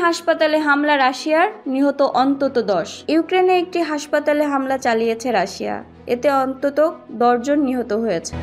হাসপাতালে হামলা রাশিয়ার, নিহত অন্তত 10। ইউক্রেনে একটি হাসপাতালে হামলা চালিয়েছে রাশিয়া, এতে অন্তত 10 জন নিহত হয়েছে।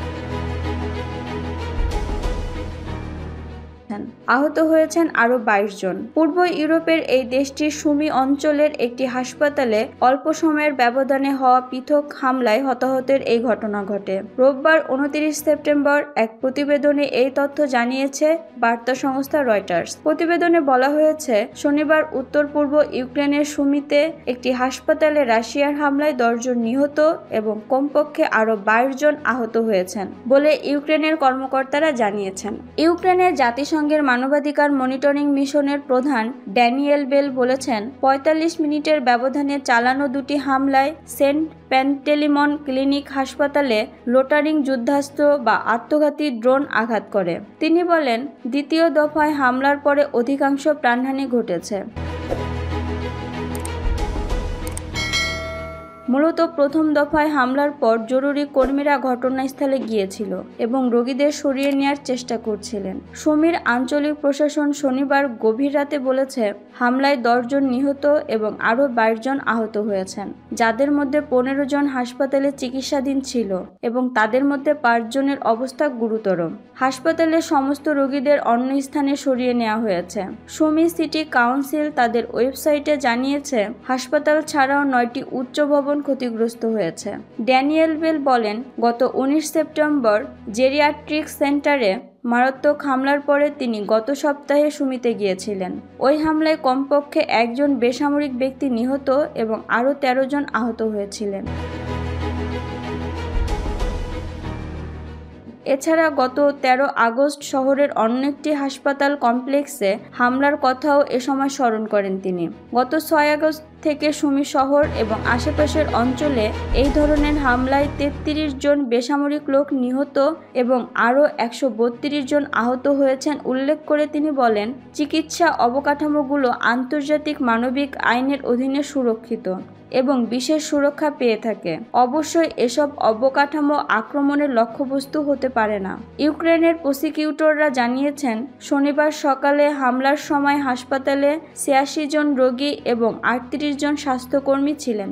আহত হয়েছেন আরও 22 জন। পূর্ব ইউরোপের এই দেশটির সুমি অঞ্চলের একটি হাসপাতালে অল্প সময়ের ব্যবধানে হওয়া পৃথক হামলায় হতাহতের এই ঘটনা ঘটে। রোববার 29 সেপ্টেম্বর এক প্রতিবেদনে এই তথ্য জানিয়েছে বার্তা সংস্থা রয়টার্স। প্রতিবেদনে বলা হয়েছে, শনিবার উত্তর পূর্ব ইউক্রেনের সুমিতে একটি হাসপাতালে রাশিয়ার হামলায় 10 জন নিহত এবং কমপক্ষে আরও 22 জন আহত হয়েছেন বলে ইউক্রেনের কর্মকর্তারা জানিয়েছেন। ইউক্রেনের জাতিসংঘের মানবাধিকার মনিটরিং মিশনের প্রধান ড্যানিয়েল বেল বলেছেন, 45 মিনিটের ব্যবধানে চালানো দুটি হামলায় সেন্ট প্যান্টেলিমন ক্লিনিক হাসপাতালে লোটারিং যুদ্ধাস্ত্র বা আত্মঘাতী ড্রোন আঘাত করে। তিনি বলেন, দ্বিতীয় দফায় হামলার পরে অধিকাংশ প্রাণহানি ঘটেছে। মূলত প্রথম দফায় হামলার পর জরুরি কর্মীরা ঘটনাস্থলে গিয়েছিল এবং রোগীদের সরিয়ে নেওয়ার চেষ্টা করছিলেন। সুমির আঞ্চলিক প্রশাসন শনিবার গভীর রাতে বলেছে, হামলায় 10 জন নিহত এবং আরও 22 জন আহত হয়েছেন, যাদের মধ্যে 15 জন হাসপাতালে চিকিৎসাধীন ছিল এবং তাদের মধ্যে 5 জনের অবস্থা গুরুতর। হাসপাতালের সমস্ত রোগীদের অন্য স্থানে সরিয়ে নেওয়া হয়েছে। সুমি সিটি কাউন্সিল তাদের ওয়েবসাইটে জানিয়েছে, হাসপাতাল ছাড়াও 9টি উচ্চ ভবন ক্ষতিগ্রস্ত হয়েছে। ড্যানিয়েল বেল বলেন, গত 19 সেপ্টেম্বর জেরিয়াট্রিক সেন্টারে মারাত্মক হামলার পরে তিনি গত সপ্তাহে সুমিতে গিয়েছিলেন। ওই হামলায় কমপক্ষে 1 জন বেসামরিক ব্যক্তি নিহত এবং আরও 13 জন আহত হয়েছিলেন। এছাড়া গত 13 আগস্ট শহরের অন্য একটি হাসপাতাল কমপ্লেক্সে হামলার কথাও এ সময় স্মরণ করেন তিনি। গত 6 আগস্ট থেকে সুমি শহর এবং আশেপাশের অঞ্চলে এই ধরনের হামলায় 33 জন বেসামরিক লোক নিহত এবং আরও 132 জন আহত হয়েছেন উল্লেখ করে তিনি বলেন, চিকিৎসা অবকাঠামোগুলো আন্তর্জাতিক মানবিক আইনের অধীনে সুরক্ষিত এবং বিশেষ সুরক্ষা পেয়ে থাকে। অবশ্যই এসব অবকাঠামো আক্রমণের লক্ষ্যবস্তু হতে পারে না। ইউক্রেনের প্রসিকিউটররা জানিয়েছেন, শনিবার সকালে হামলার সময় হাসপাতালে 86 জন রোগী এবং 38 জন স্বাস্থ্যকর্মী ছিলেন।